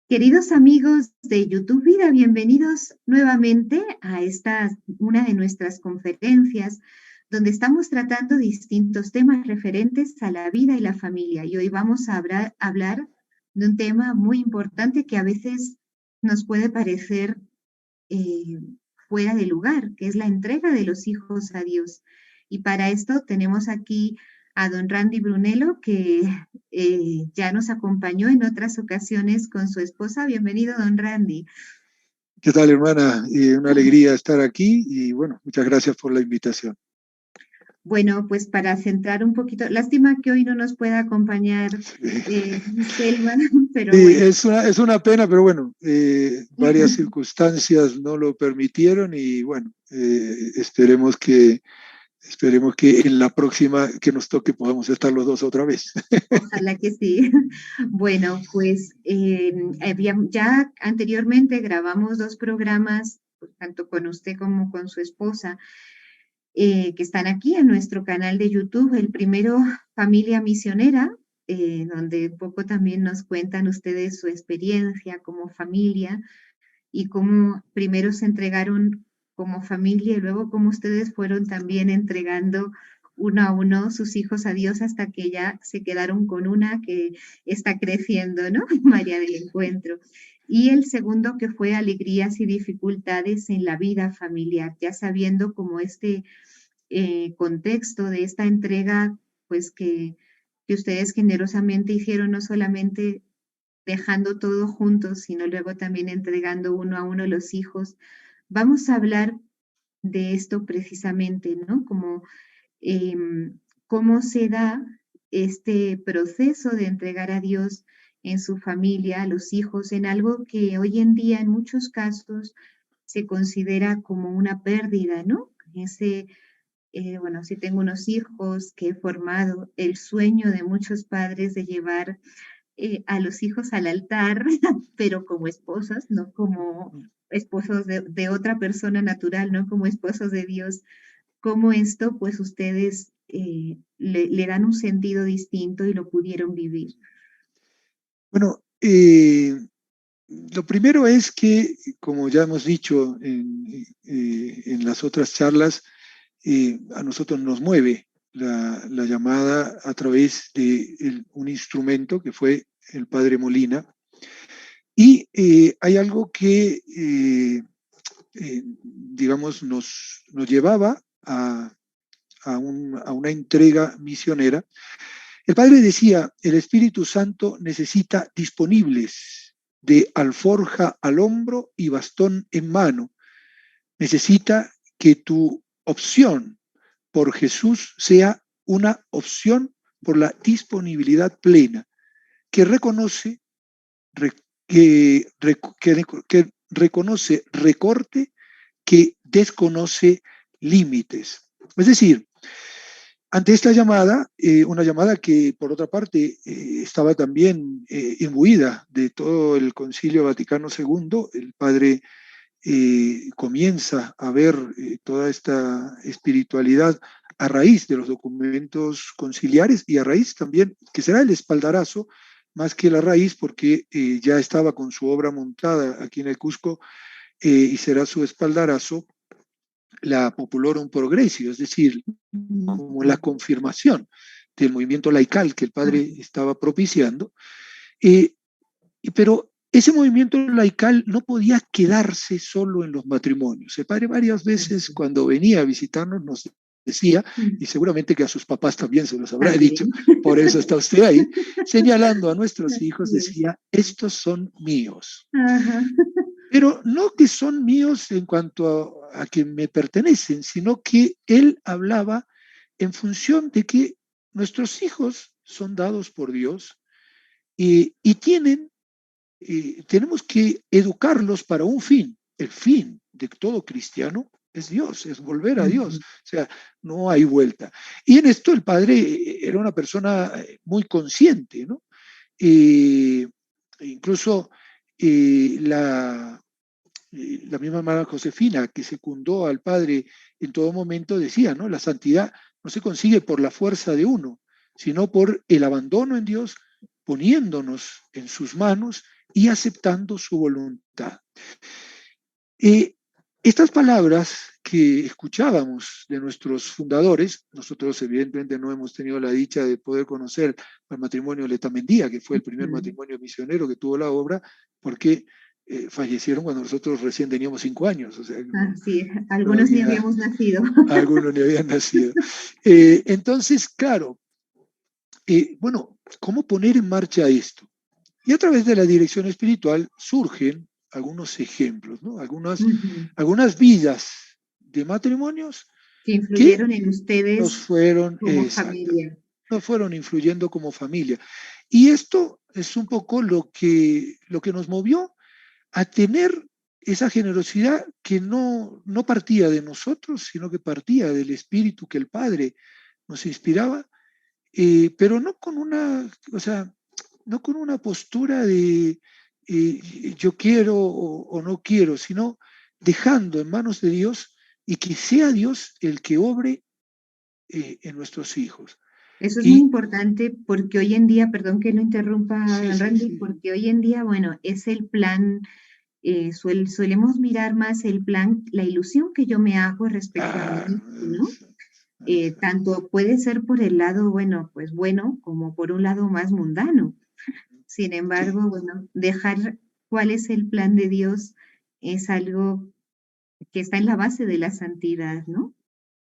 Queridos amigos de YouTube Vida, bienvenidos nuevamente a una de nuestras conferencias, donde estamos tratando distintos temas referentes a la vida y la familia. Y hoy vamos a hablar de un tema muy importante que a veces nos puede parecer eh, fuera de lugar, que es la entrega de los hijos a Dios. Y para esto tenemos aquí a don Randy Brunello, que ya nos acompañó en otras ocasiones con su esposa. Bienvenido, don Randy. ¿Qué tal, hermana? Una alegría estar aquí y bueno, muchas gracias por la invitación. Bueno, pues para centrar un poquito, lástima que hoy no nos pueda acompañar Selma, pero Sí, bueno. es una pena, pero bueno, varias circunstancias no lo permitieron y bueno, esperemos que en la próxima que nos toque podamos estar los dos otra vez. Ojalá que sí. Bueno, pues ya anteriormente grabamos dos programas, pues, tanto con usted como con su esposa, que están aquí en nuestro canal de YouTube. El primero, Familia Misionera, donde un poco también nos cuentan ustedes su experiencia como familia y cómo primero se entregaron como familia y luego cómo ustedes fueron también entregando uno a uno sus hijos a Dios hasta que ya se quedaron con una que está creciendo, ¿no? María del Encuentro. Y el segundo que fue alegrías y dificultades en la vida familiar, ya sabiendo como este contexto de esta entrega, pues que ustedes generosamente hicieron, no solamente dejando todo juntos, sino luego también entregando uno a uno los hijos. Vamos a hablar de esto precisamente, ¿no? Como cómo se da este proceso de entregar a Dios en su familia, a los hijos, en algo que hoy en día en muchos casos se considera como una pérdida, ¿no? Bueno, sí tengo unos hijos que he formado, el sueño de muchos padres de llevar a los hijos al altar, pero como esposas, no como esposos de otra persona natural, no como esposos de Dios. Como esto, pues ustedes le dan un sentido distinto y lo pudieron vivir. Bueno, lo primero es que, como ya hemos dicho en las otras charlas, a nosotros nos mueve la llamada a través de un instrumento que fue el Padre Molina. Y hay algo que, digamos, nos llevaba a una entrega misionera. El Padre decía, el Espíritu Santo necesita disponibles de alforja al hombro y bastón en mano. Necesita que tu opción por Jesús sea una opción por la disponibilidad plena, que reconoce, que, que reconoce recorte, que desconoce límites. Es decir, ante esta llamada, una llamada que por otra parte estaba también imbuida de todo el Concilio Vaticano II, el padre comienza a ver toda esta espiritualidad a raíz de los documentos conciliares y a raíz también, que será el espaldarazo, más que la raíz, porque ya estaba con su obra montada aquí en el Cusco y será su espaldarazo, la Populorum Progressio, es decir, como la confirmación del movimiento laical que el padre estaba propiciando. Eh, pero ese movimiento laical no podía quedarse solo en los matrimonios. El padre varias veces cuando venía a visitarnos nos decía, y seguramente que a sus papás también se los habrá dicho, por eso está usted ahí, señalando a nuestros hijos, decía, estos son míos. Ajá. Pero no que son míos en cuanto a que me pertenecen, sino que él hablaba en función de que nuestros hijos son dados por Dios y tenemos que educarlos para un fin. El fin de todo cristiano es Dios, es volver a Dios. O sea, no hay vuelta. Y en esto el padre era una persona muy consciente, ¿no? Incluso la misma hermana Josefina, que secundó al padre en todo momento, decía, ¿no? La santidad no se consigue por la fuerza de uno, sino por el abandono en Dios, poniéndonos en sus manos y aceptando su voluntad. Estas palabras que escuchábamos de nuestros fundadores, nosotros evidentemente no hemos tenido la dicha de poder conocer al matrimonio Letamendia, que fue el primer matrimonio misionero que tuvo la obra, porque fallecieron cuando nosotros recién teníamos 5 años, o sea, Sí, no algunos ni había, habíamos nacido. algunos ni habían nacido. Entonces, claro, bueno, ¿cómo poner en marcha esto? Y a través de la dirección espiritual surgen algunos ejemplos, ¿no? Algunas vidas de matrimonios Que que influyeron en nos ustedes fueron, como exactamente, familia. nos fueron influyendo como familia. Y esto es un poco lo que nos movió a tener esa generosidad que no partía de nosotros, sino que partía del espíritu que el Padre nos inspiraba, pero no con una, o sea, no con una postura de yo quiero o no quiero, sino dejando en manos de Dios y que sea Dios el que obre en nuestros hijos. Eso es muy Y importante porque hoy en día, perdón que lo sí, interrumpa, sí, Randy, sí. porque hoy en día, bueno, es el plan, solemos mirar más el plan, la ilusión que yo me hago respecto a mi Ah, hijo, ¿no? es- Tanto puede ser por el lado, bueno, pues bueno, como por un lado más mundano. Sin sí, embargo, bueno, dejar cuál es el plan de Dios es algo que está en la base de la santidad, ¿no?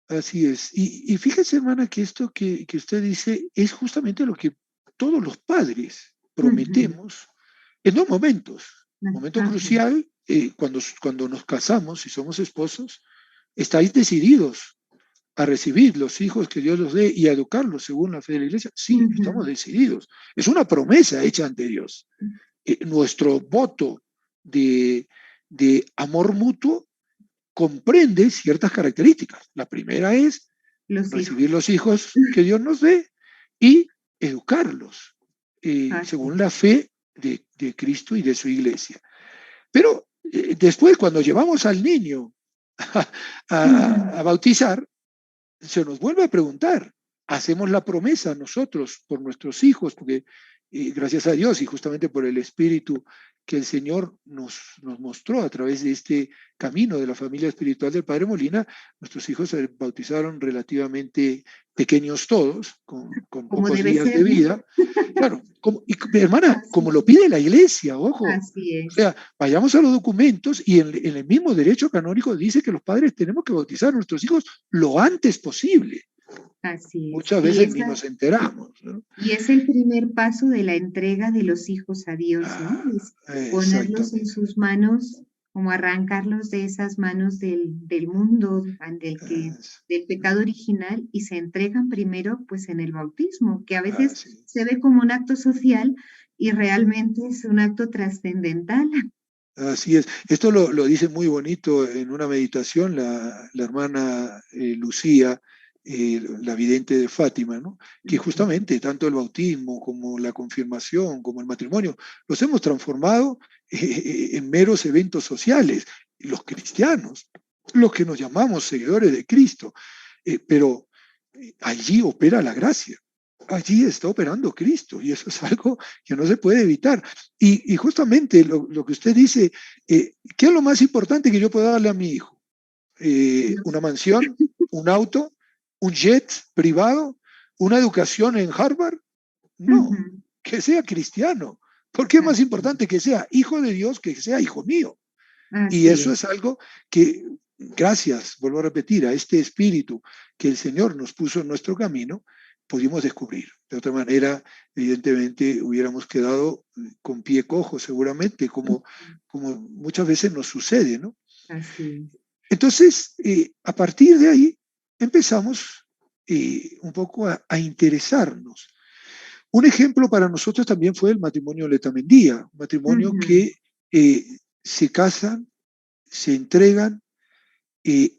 así es. Y fíjese, hermana, que esto que usted dice es justamente lo que todos los padres Ujú. prometemos en 2 momentos. Momento Ajá, crucial, cuando nos casamos y somos esposos, estáis decididos a recibir los hijos que Dios los dé y a educarlos según la fe de la iglesia. Sí, estamos ujú. decididos. Es una promesa hecha ante Dios. Nuestro voto de amor mutuo comprende ciertas características. La primera es Los recibir hijos. los hijos que Dios nos dé y educarlos Así según es. la fe de Cristo y de su iglesia. Pero después, cuando llevamos al niño a, Ujú. a bautizar, se nos vuelve a preguntar, hacemos la promesa nosotros por nuestros hijos, porque gracias a Dios y justamente por el Espíritu que el Señor nos mostró a través de este camino de la familia espiritual del Padre Molina, nuestros hijos se bautizaron relativamente pequeños todos, con Como pocos debe días ser, de ¿no? vida. Claro, hermana, Así como lo es. pide la iglesia, ojo. Así O es. sea, vayamos a los documentos y en el mismo derecho canónico dice que los padres tenemos que bautizar a nuestros hijos lo antes posible. Así es. Muchas veces ni nos enteramos, ¿no? Y es el primer paso de la entrega de los hijos a Dios, ¿no? Ah, Es ponerlos en exactamente. sus manos, como arrancarlos de esas manos del mundo, del pecado original, y se entregan primero, pues, en el bautismo, que a veces Así, se ve como un acto social y realmente es un acto trascendental. así es. Esto lo dice muy bonito en una meditación la hermana Lucía, la vidente de Fátima, ¿no? Que justamente tanto el bautismo como la confirmación, como el matrimonio, los hemos transformado en meros eventos sociales, los cristianos, los que nos llamamos seguidores de Cristo. Pero allí opera la gracia, allí está operando Cristo y eso es algo que no se puede evitar. Y justamente lo que usted dice, ¿qué es lo más importante que yo pueda darle a mi hijo? ¿Una mansión, un auto, un jet privado, una educación en Harvard? No, Ujú. que sea cristiano. ¿Por qué es más Así, importante que sea hijo de Dios que sea hijo mío? Y así eso es. es algo que, gracias, vuelvo a repetir, a este espíritu que el Señor nos puso en nuestro camino, pudimos descubrir. De otra manera, evidentemente, hubiéramos quedado con pie cojo, seguramente, como muchas veces nos sucede, ¿no? Así es. Entonces, a partir de ahí, empezamos un poco a interesarnos. Un ejemplo para nosotros también fue el matrimonio Letamendía, un matrimonio Ujú, que se casan, se entregan,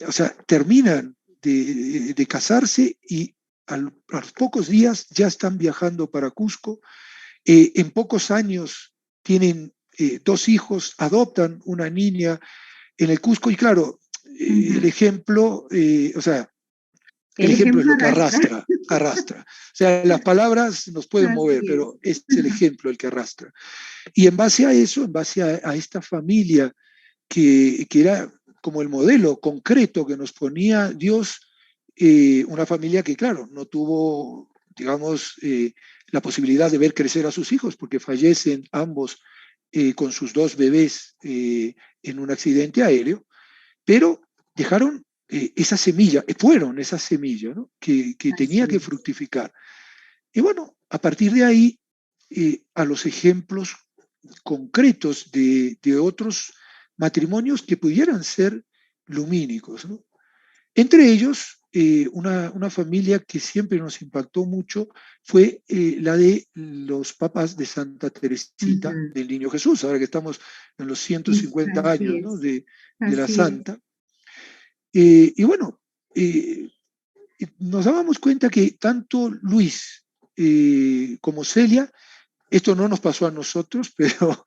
o sea, terminan de casarse y a los pocos días ya están viajando para Cusco. En pocos años tienen 2 hijos, adoptan una niña en el Cusco y claro, el ujú. ejemplo, o sea, El ejemplo es lo que arrastra. arrastra. O sea, las palabras nos pueden mover, Así es. pero es el ejemplo el que arrastra. Y en base a eso, en base a esta familia que era como el modelo concreto que nos ponía Dios, una familia que, claro, no tuvo, digamos, la posibilidad de ver crecer a sus hijos, porque fallecen ambos con sus dos bebés en un accidente aéreo, pero dejaron esa semilla, fueron esa semilla, ¿no? que tenía Así que es. fructificar. Y bueno, a partir de ahí, a los ejemplos concretos de otros matrimonios que pudieran ser lumínicos, ¿no? Entre ellos, una familia que siempre nos impactó mucho fue la de los papás de Santa Teresita Ujú. del Niño Jesús, ahora que estamos en los 150 Así años, ¿no? es. de la Así es. Santa. Y bueno, eh, nos dábamos cuenta que tanto Luis como Celia, esto no nos pasó a nosotros, pero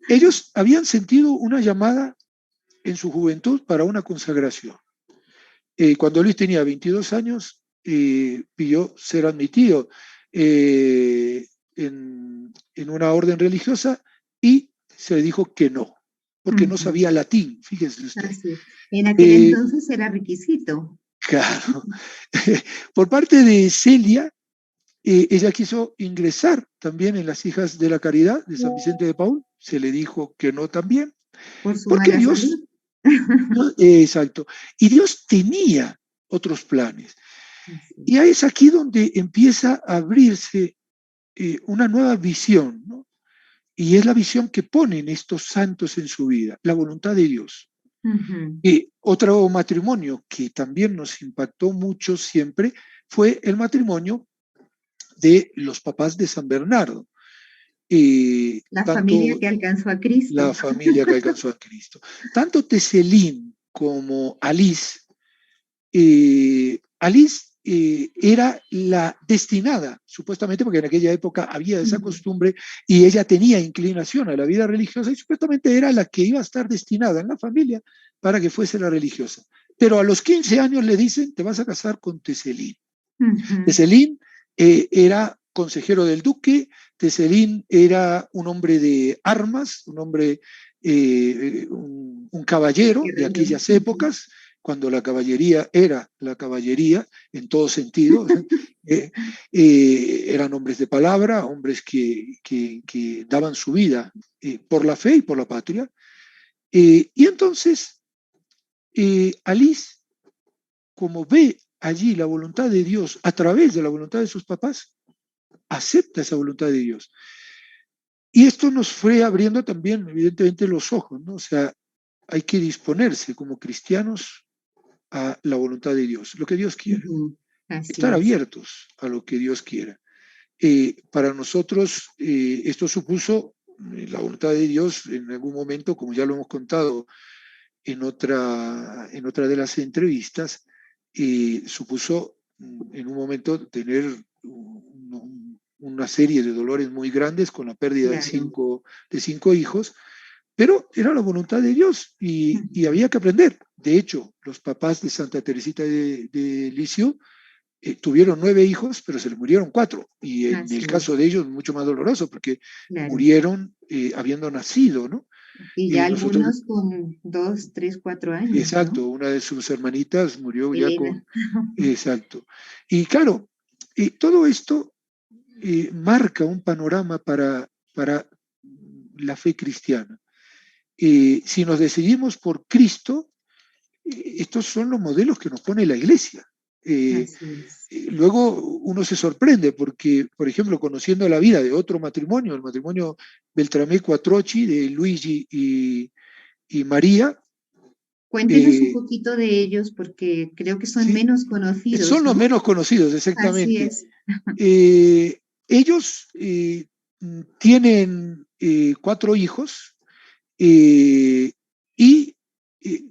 ellos habían sentido una llamada en su juventud para una consagración. Cuando Luis tenía 22 años, pidió ser admitido en una orden religiosa y se le dijo que no, porque no Ujú. sabía latín, fíjese usted. Así es. En aquel Eh, entonces era requisito. claro. Por parte de Celia, ella quiso ingresar también en las Hijas de la Caridad de San Vicente de Paúl, se le dijo que no también, Por su porque mala salud. Dios, exacto, y Dios tenía otros planes. Así Y ahí es aquí donde empieza a abrirse una nueva visión, ¿no? Y es la visión que ponen estos santos en su vida, la voluntad de Dios. es. Ujú. Otro matrimonio que también nos impactó mucho siempre fue el matrimonio de los papás de San Bernardo. La familia Tanto que alcanzó a la Cristo. familia que alcanzó a Cristo. Tanto Teselín como Alice, Alice era la destinada, supuestamente, porque en aquella época había esa Ujú. costumbre y ella tenía inclinación a la vida religiosa y supuestamente era la que iba a estar destinada en la familia para que fuese la religiosa. Pero a los 15 años le dicen, te vas a casar con Teselín. Ujú. Teselín era consejero del duque, Teselín era un hombre de armas, un hombre, un caballero de Guerrero. aquellas Ujú. épocas, cuando la caballería era la caballería en todo sentido. Eran hombres de palabra, hombres que daban su vida por la fe y por la patria. Y entonces, Alice, como ve allí la voluntad de Dios a través de la voluntad de sus papás, acepta esa voluntad de Dios. Y esto nos fue abriendo también, evidentemente, los ojos, ¿no? O sea, hay que disponerse como cristianos a la voluntad de Dios, lo que Dios quiera, Ujú. estar Así es. abiertos a lo que Dios quiera. Para nosotros, esto supuso la voluntad de Dios en algún momento, como ya lo hemos contado en otra de las entrevistas, supuso en un momento tener una serie de dolores muy grandes con la pérdida de Claro. cinco hijos, pero era la voluntad de Dios y Ujú. había que aprender. De hecho, los papás de Santa Teresita de Lisieux tuvieron 9 hijos, pero se les murieron 4. Y en Así el caso es. de ellos, mucho más doloroso, porque Claro. murieron habiendo nacido, ¿no? Y ya Nosotros, algunos con 2, 3, 4 años, ¿no? exacto, una de sus hermanitas murió ya Elena. con, exacto. Y claro, todo esto marca un panorama para la fe cristiana. Si nos decidimos por Cristo, estos son los modelos que nos pone la Iglesia. Eh, Así es. Luego uno se sorprende porque, por ejemplo, conociendo la vida de otro matrimonio, el matrimonio Beltramé Quattrochi de Luigi y María, Cuéntenos un eh, poquito de ellos porque creo que son sí, menos son conocidos, los ¿no? menos conocidos, Así exactamente. es. Ellos tienen 4 hijos eh, y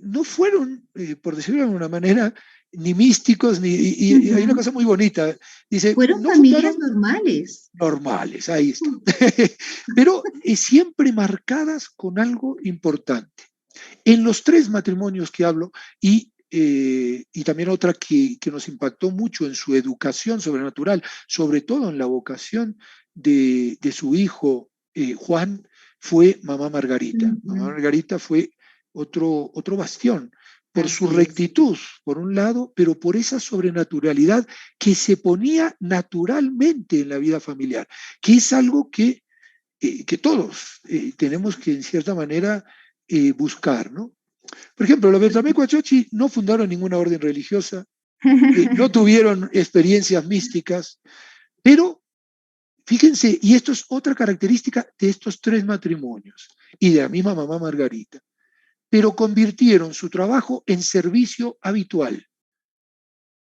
no fueron, por decirlo de alguna manera, ni místicos, y hay una Ujú. cosa muy bonita. Dice, Fueron no familias fundaron normales. normales, ahí está, pero siempre marcadas con algo importante. En los 3 matrimonios que hablo, y y también otra que nos impactó mucho en su educación sobrenatural, sobre todo en la vocación de su hijo Juan, fue Mamá Margarita. Mamá Ujú. Margarita fue otro bastión, por su Así es. rectitud, por un lado, pero por esa sobrenaturalidad que se ponía naturalmente en la vida familiar, que es algo que todos tenemos que, en cierta manera, buscar, ¿no? Por ejemplo, los Betamecuachochi no fundaron ninguna orden religiosa, no tuvieron experiencias místicas, pero fíjense, y esto es otra característica de estos tres matrimonios y de la misma mamá Margarita, pero convirtieron su trabajo en servicio habitual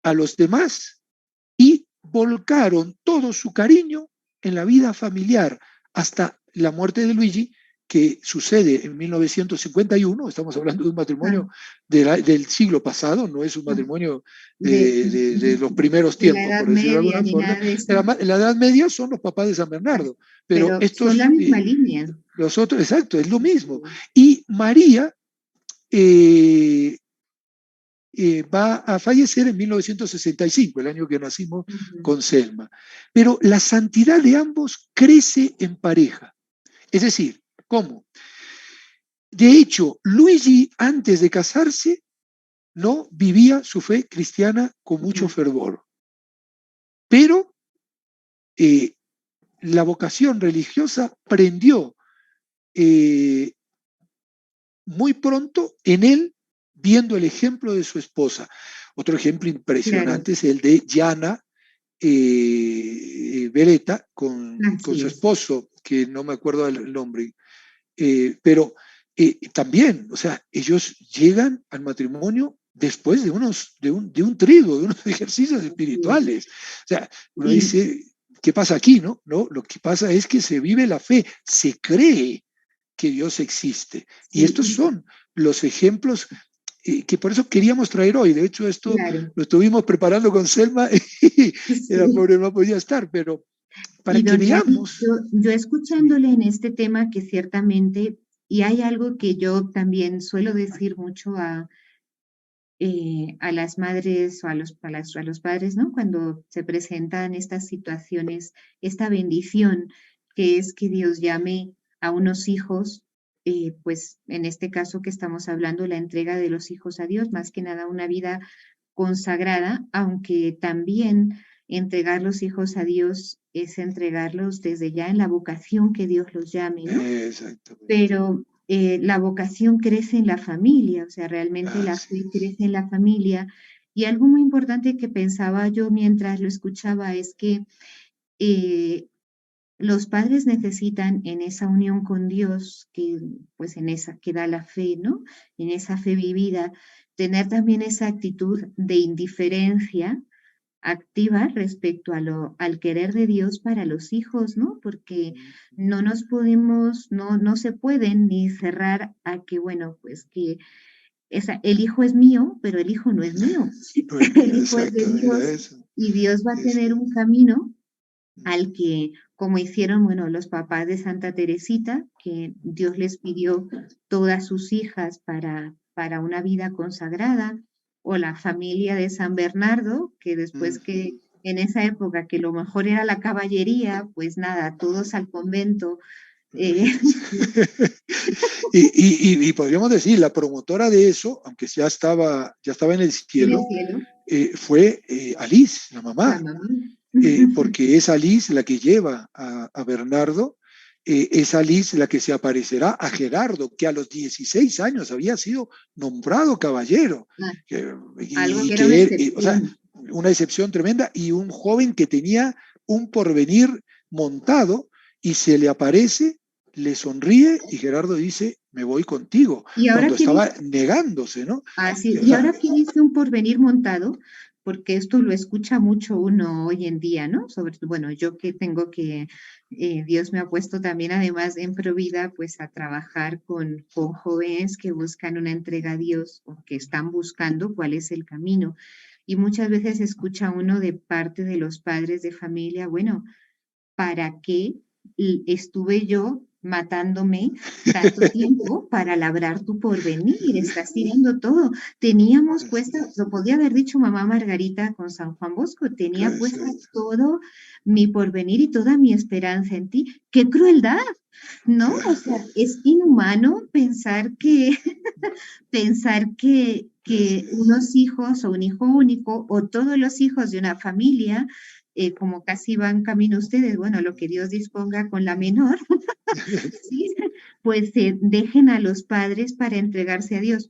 a los demás y volcaron todo su cariño en la vida familiar hasta la muerte de Luigi, que sucede en 1951. Estamos hablando de un Ah, matrimonio del siglo pasado, no es un ah, matrimonio de, de los primeros de la tiempos, Edad por decirlo de Media alguna ni forma. nada de eso. En la Edad Media son los papás de San Ah, Bernardo, pero pero son la estos, misma línea. los otros, exacto, es lo mismo. Y María eh, va a fallecer en 1965, el año que nacimos Ujú. con Selma. Pero la santidad de ambos crece en pareja. Es decir, ¿cómo? De hecho, Luigi, antes de casarse, no vivía su fe cristiana con mucho Ya, fervor. Pero eh, la vocación religiosa prendió eh, muy pronto en él, viendo el ejemplo de su esposa. Otro ejemplo claro, impresionante es el de Yana Beretta con así su es. esposo, que no me acuerdo el nombre, pero también, o sea, ellos llegan al matrimonio después de un trigo, de unos ejercicios Así es. espirituales. O sea, uno Y, dice, ¿qué pasa aquí? No, no, lo que pasa es que se vive la fe, se cree que Dios existe. Y sí, estos son los ejemplos que por eso queríamos traer hoy. De hecho, esto claro, lo estuvimos preparando con Selma y la sí. pobre no podía estar, pero para Y que don Gianni, veamos. yo Sí, escuchándole en este tema que ciertamente, y hay algo que yo también suelo decir mucho a las madres o a los padres, ¿no? Cuando se presentan estas situaciones, esta bendición que es que Dios llame a unos hijos, pues en este caso que estamos hablando, la entrega de los hijos a Dios, más que nada una vida consagrada, aunque también entregar los hijos a Dios es entregarlos desde ya en la vocación que Dios los llame, ¿no? exactamente. Pero la vocación crece en la familia, o sea, realmente la Así fe es. crece en la familia. Y algo muy importante que pensaba yo mientras lo escuchaba es que eh, los padres necesitan en esa unión con Dios, que pues en esa que da la fe, ¿no? En esa fe vivida, tener también esa actitud de indiferencia activa respecto al querer de Dios para los hijos, ¿no? Porque no nos podemos, no se pueden ni cerrar a que, bueno, pues que el hijo es mío, pero el hijo no es mío. No es El mío, hijo es de exacto, era Dios eso. y Dios va a tener un Exacto. camino al que, como hicieron, bueno, los papás de Santa Teresita, que Dios les pidió todas sus hijas para una vida consagrada, o la familia de San Bernardo, que después que Ujú. en esa época que lo mejor era la caballería, pues nada, todos al convento. eh, Y podríamos decir, la promotora de eso, aunque ya estaba en el en el cielo, cielo, fue Alice, la la mamá, mamá. porque es Alice la que lleva a Bernardo, es Alice la que se aparecerá a Gerardo, que a los 16 años había sido nombrado caballero, Ah, algo y que era una o sea, excepción. una excepción tremenda, y un joven que tenía un porvenir montado, y se le aparece, le sonríe, y Gerardo dice, me voy contigo, Y ahora cuando que estaba dice, negándose, ¿no? así, O y sea, ahora que dice un porvenir montado, porque esto lo escucha mucho uno hoy en día, ¿no? Sobre, bueno, yo que tengo que, Dios me ha puesto también además en Provida, pues a trabajar con jóvenes que buscan una entrega a Dios o que están buscando cuál es el camino. Y muchas veces escucha uno de parte de los padres de familia, bueno, ¿para qué estuve yo matándome tanto tiempo para labrar tu porvenir, estás tirando todo. Teníamos Así puesta, es, lo podía haber dicho mamá Margarita con San Juan Bosco, tenía puesta exacto. todo mi porvenir y toda mi esperanza en ti. ¡Qué crueldad! ¿No? O sea, es inhumano pensar que, pensar que Así es. unos hijos o un hijo único o todos los hijos de una familia, como casi van camino ustedes, bueno, lo que Dios disponga con la menor, ¿sí? Pues dejen a los padres para entregarse a Dios.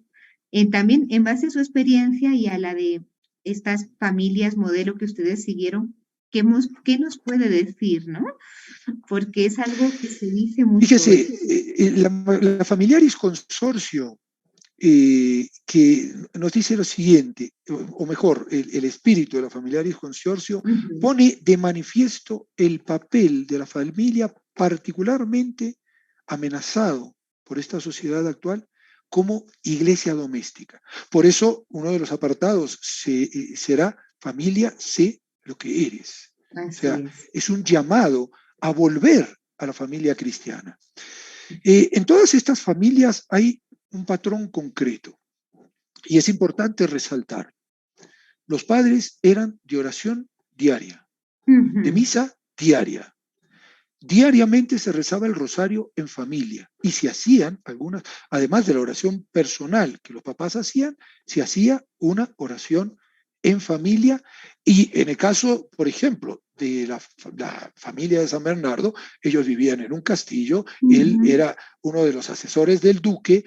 También en base a su experiencia y a la de estas familias modelo que ustedes siguieron, qué nos puede decir, ¿no? Porque es algo que se dice mucho. Fíjese, la Familiaris Consorcio que nos dice lo siguiente, o mejor, el espíritu de la Familiaris Consorcio Ujú. pone de manifiesto el papel de la familia particularmente amenazado por esta sociedad actual como iglesia doméstica. Por eso uno de los apartados será familia, sé lo que eres. O Así sea, es. es un llamado a volver a la familia cristiana. En todas estas familias hay un patrón concreto y es importante resaltar. Los padres eran de oración diaria, de Ujú. misa diaria. Diariamente se rezaba el rosario en familia y se hacían algunas, además de la oración personal que los papás hacían, se hacía una oración en familia y en el caso, por ejemplo, de la familia de San Bernardo, ellos vivían en un castillo, él Ujú. era uno de los asesores del duque,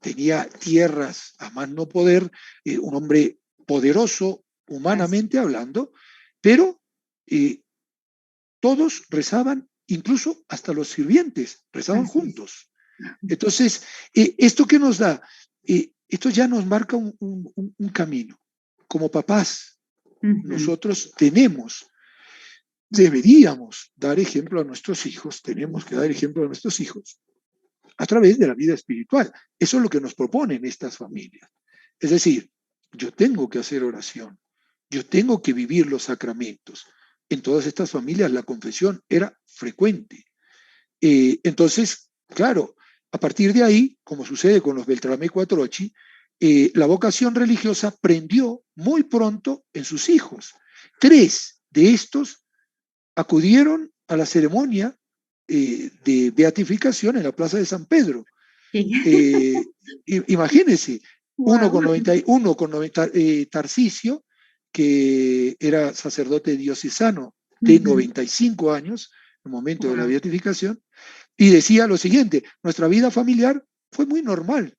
tenía tierras a más no poder, un hombre poderoso Así humanamente hablando, pero todos rezaban, incluso hasta los sirvientes rezaban así es. juntos. Entonces, ¿esto qué nos da? Esto ya nos marca un camino. Como papás, Ujú. nosotros deberíamos dar ejemplo a nuestros hijos, tenemos que dar ejemplo a nuestros hijos a través de la vida espiritual. Eso es lo que nos proponen estas familias. Es decir, yo tengo que hacer oración, yo tengo que vivir los sacramentos. En todas estas familias la confesión era frecuente. Entonces, claro, a partir de ahí, como sucede con los Beltrame Quattrochi, la vocación religiosa prendió muy pronto en sus hijos. Tres de estos acudieron a la ceremonia de beatificación en la Plaza de San Pedro. Sí. Eh, imagínense, uno Wow. con 91, con 90, Tarcisio, que era sacerdote diocesano de 95 años, en el momento de la Wow. beatificación, y decía lo siguiente, nuestra vida familiar fue muy normal,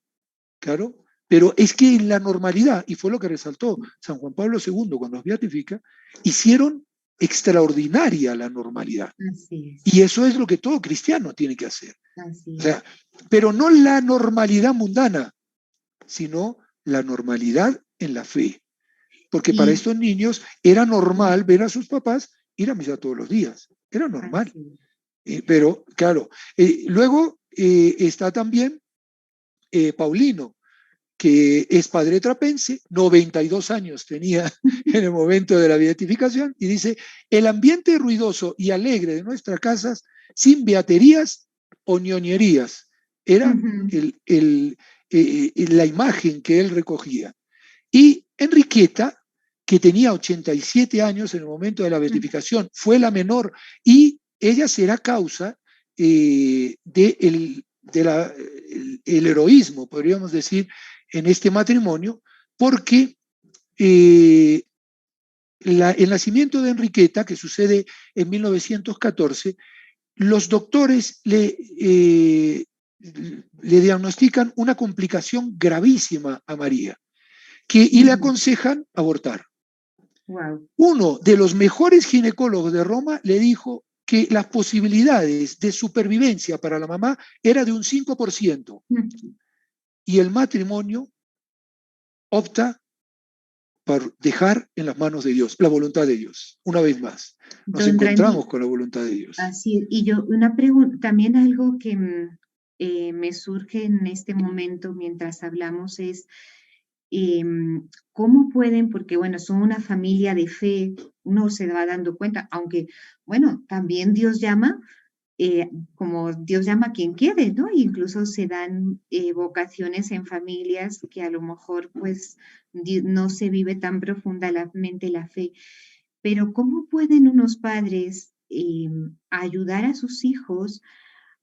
claro, pero es que en la normalidad, y fue lo que resaltó San Juan Pablo II cuando nos beatifica, hicieron extraordinaria la normalidad. Así es. Y eso es lo que todo cristiano tiene que hacer. O Así es. sea, pero no la normalidad mundana, sino la normalidad en la fe. Porque para Y estos niños era normal ver a sus papás ir a misa todos los días. Era normal. así. Pero, claro, luego está también Paulino, que es padre trapense, 92 años tenía en el momento de la beatificación, y dice, el ambiente ruidoso y alegre de nuestras casas, sin beaterías o ñoñerías, era Ujú. la imagen que él recogía. Y Enriqueta, que tenía 87 años en el momento de la beatificación, fue la menor y ella será causa el heroísmo, podríamos decir, en este matrimonio, porque eh, el nacimiento de Enriqueta, que sucede en 1914, los doctores le diagnostican una complicación gravísima a María y le Ujú. aconsejan abortar. Wow. Uno de los mejores ginecólogos de Roma le dijo que las posibilidades de supervivencia para la mamá era de un 5% y el matrimonio opta por dejar en las manos de Dios, la voluntad de Dios. Una vez más, nos Don encontramos Randy, con la voluntad de Dios. así es. Y yo, una pregunta, también algo que me surge en este momento mientras hablamos es, ¿cómo pueden? Porque bueno, son una familia de fe, uno se va dando cuenta, aunque bueno, también Dios llama, como Dios llama a quien quiere, ¿no? Incluso se dan vocaciones en familias que a lo mejor pues no se vive tan profundamente la fe. Pero ¿cómo pueden unos padres ayudar a sus hijos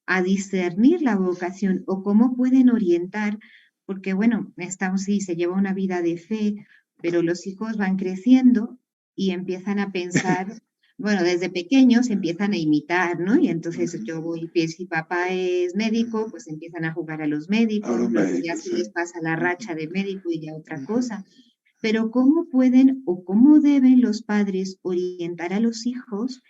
a discernir la vocación o cómo pueden orientar? Porque bueno, estamos, sí, se lleva una vida de fe, pero los hijos van creciendo y empiezan a pensar, bueno, desde pequeños empiezan a imitar, ¿no? Y entonces yo voy, pues, si papá es médico, pues empiezan a jugar a los A los médicos, luego ya médicos, se sí. les pasa la Ujú, racha de médico y ya otra ujú. cosa. Pero ¿cómo pueden o cómo deben los padres orientar a los hijos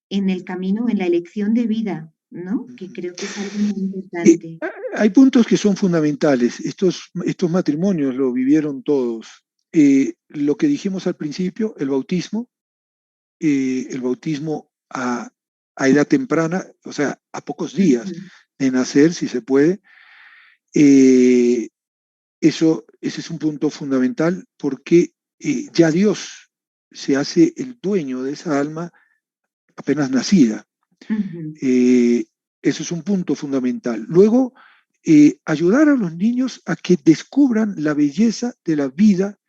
en el camino, en la elección de vida, ¿no? Que Ujú. creo que es algo muy Eh, importante. Hay puntos que son fundamentales. Estos matrimonios lo vivieron todos. Lo que dijimos al principio, el bautismo a edad temprana, o sea, a pocos días Ujú, de nacer, si se puede, eh, ese es un punto fundamental porque ya Dios se hace el dueño de esa alma apenas nacida. ujú, Eh, Eso es un punto fundamental. Luego, ayudar a los niños a que descubran la belleza de la vida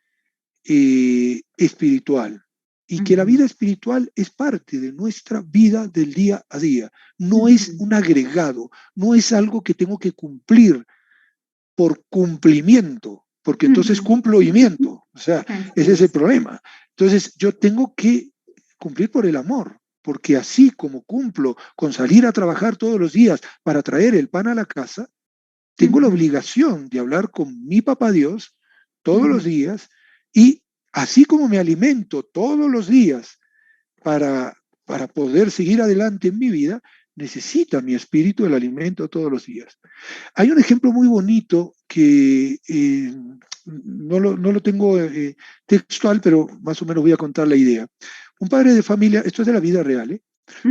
espiritual y que la ujú, vida espiritual es parte de nuestra vida del día a día. No es ujú, un agregado, no es algo que tengo que cumplir por cumplimiento, porque entonces ujú. cumplo y miento. O sea, ese Así es el es. problema. Entonces, yo tengo que cumplir por el amor, porque así como cumplo con salir a trabajar todos los días para traer el pan a la casa, tengo la Ujú, obligación de hablar con mi papá Dios todos los ujú, días y así como me alimento todos los días para poder seguir adelante en mi vida, necesita mi espíritu el alimento todos los días. Hay un ejemplo muy bonito que no lo tengo textual, pero más o menos voy a contar la idea. Un padre de familia, esto es de la vida real, ¿eh?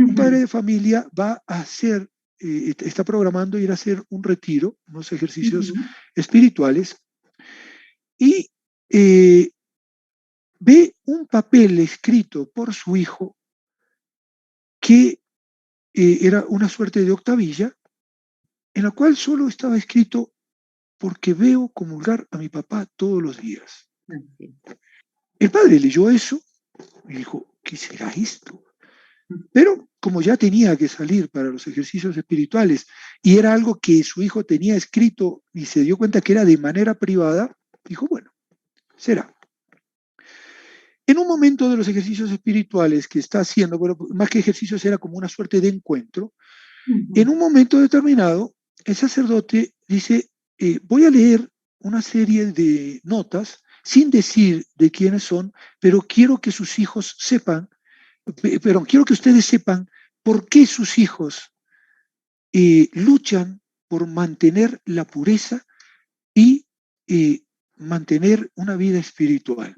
Un padre ujú, de familia va a hacer, está programando ir a hacer un retiro, unos ejercicios ujú, espirituales, y eh, ve un papel escrito por su hijo que era una suerte de octavilla, en la cual solo estaba escrito, porque veo comulgar a mi papá todos los días. así El padre leyó eso y dijo, ¿qué será esto? es. Pero como ya tenía que salir para los ejercicios espirituales y era algo que su hijo tenía escrito y se dio cuenta que era de manera privada, dijo, bueno, será. En un momento de los ejercicios espirituales que está haciendo, bueno, más que ejercicios era como una suerte de encuentro, en Ujú, un momento determinado, el sacerdote dice, voy a leer una serie de notas sin decir de quiénes son, pero quiero que sus hijos sepan, pero quiero que ustedes sepan por qué sus hijos luchan por mantener la pureza y mantener una vida espiritual.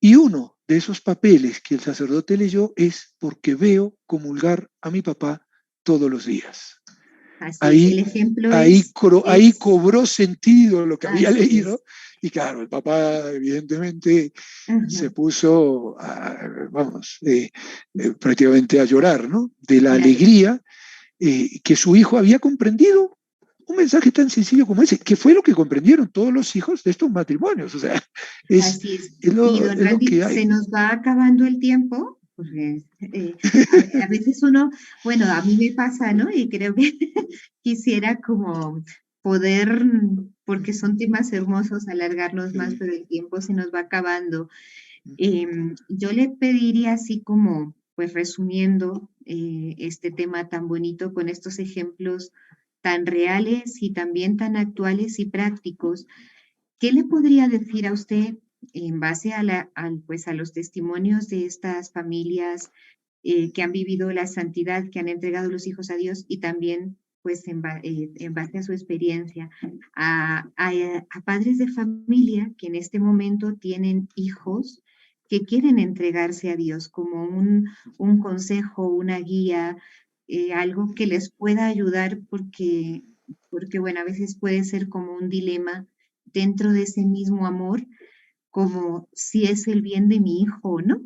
Y uno de esos papeles que el sacerdote leyó es porque veo comulgar a mi papá todos los días. así es. El Ahí, ejemplo ahí cobró sentido lo que había así es. leído y claro, el papá evidentemente se Ajá, puso, vamos, prácticamente a llorar, ¿no? De la claro. alegría que su hijo había comprendido un mensaje tan sencillo como ese, que fue lo que comprendieron todos los hijos de estos matrimonios. O sea, es, Así es. Y don es lo Randy, que se hay. nos va acabando el tiempo, porque a veces uno, bueno, a mí me pasa, ¿no? Y creo que quisiera como poder, porque son temas hermosos, alargarlos más, Sí. pero el tiempo se nos va acabando. Yo le pediría así como, pues resumiendo este tema tan bonito con estos ejemplos tan reales y también tan actuales y prácticos. ¿Qué le podría decir a usted en base a, pues, a los testimonios de estas familias que han vivido la santidad, que han entregado los hijos a Dios y también pues en base a su experiencia, a padres de familia que en este momento tienen hijos que quieren entregarse a Dios como un consejo, una guía, algo que les pueda ayudar porque, bueno, a veces puede ser como un dilema dentro de ese mismo amor, como si es el bien de mi hijo o no.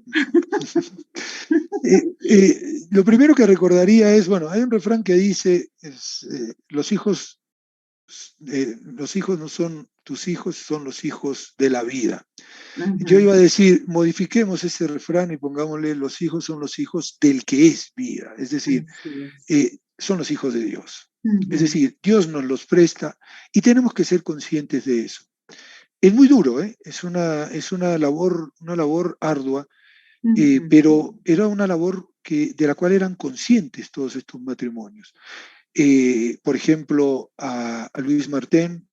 Lo primero que recordaría es, bueno, hay un refrán que dice, los hijos no son tus hijos, son los hijos de la vida. Yo Ajá, iba a decir, modifiquemos ese refrán y pongámosle, los hijos son los hijos del que es vida, es decir, así es. son los hijos de Dios. Es Ujú, decir, Dios nos los presta y tenemos que ser conscientes de eso. Es muy duro, ¿eh? Es una labor ardua, ujú, pero era una labor de la cual eran conscientes todos estos matrimonios. Por ejemplo, a Luis Martén,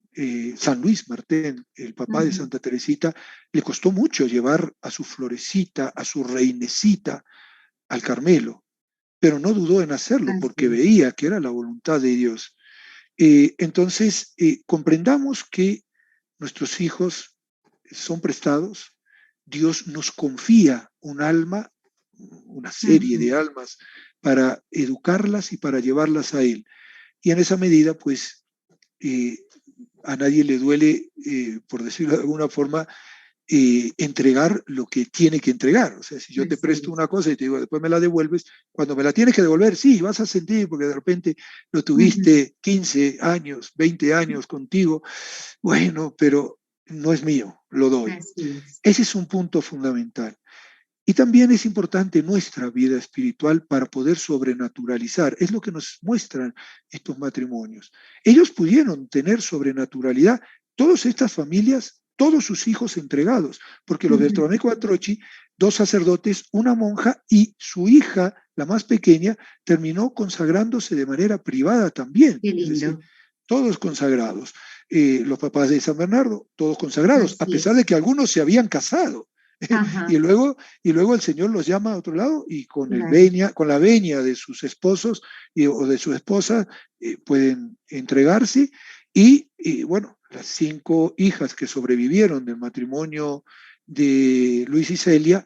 San Luis Martén, el papá de ujú, Santa Teresita, le costó mucho llevar a su Florecita, a su Reinecita al Carmelo, pero no dudó en hacerlo porque así es. veía que era la voluntad de Dios. Entonces, comprendamos que nuestros hijos son prestados, Dios nos confía un alma, una serie Ujú, de almas, para educarlas y para llevarlas a Él. Y en esa medida, pues, eh, a nadie le duele, por decirlo de alguna forma, entregar lo que tiene que entregar. O sea, si yo te así presto es. una cosa y te digo, después me la devuelves, cuando me la tienes que devolver, sí, vas a sentir, porque de repente lo Ujú, tuviste 15 años, 20 años contigo, bueno, pero no es mío, lo doy. así es. Ese es un punto fundamental. Y también es importante nuestra vida espiritual para poder sobrenaturalizar. Es lo que nos muestran estos matrimonios. Ellos pudieron tener sobrenaturalidad, todas estas familias, todos sus hijos entregados, porque los Ujú, Bertolomé Quattrocchi, dos sacerdotes, una monja y su hija, la más pequeña, terminó consagrándose de manera privada también. qué Es decir, lindo. todos consagrados. Los papás de San Bernardo, todos consagrados, a Así pesar de es. que algunos se habían casado. Ajá, Y luego el Señor los llama a otro lado y claro. con la venia de sus esposos o de su esposa pueden entregarse. Y bueno, las 5 hijas que sobrevivieron del matrimonio de Luis y Celia,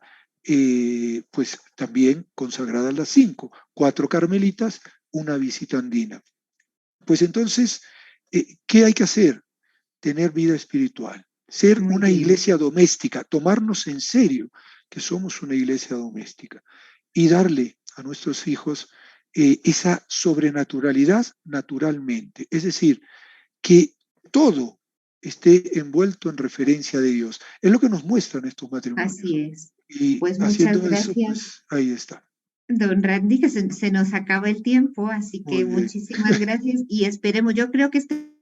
pues también consagradas las 5, 4 carmelitas, una visitandina. Pues entonces, ¿qué hay que hacer? Tener vida espiritual, ser Muy una bien. iglesia doméstica, tomarnos en serio que somos una iglesia doméstica y darle a nuestros hijos esa sobrenaturalidad naturalmente. Es decir, que todo esté envuelto en referencia de Dios. Es lo que nos muestran estos matrimonios. Así es. Y Pues muchas haciendo eso, gracias, pues ahí está. don Randy, que se nos acaba el tiempo, así que Muy bien. muchísimas gracias y esperemos, yo creo que este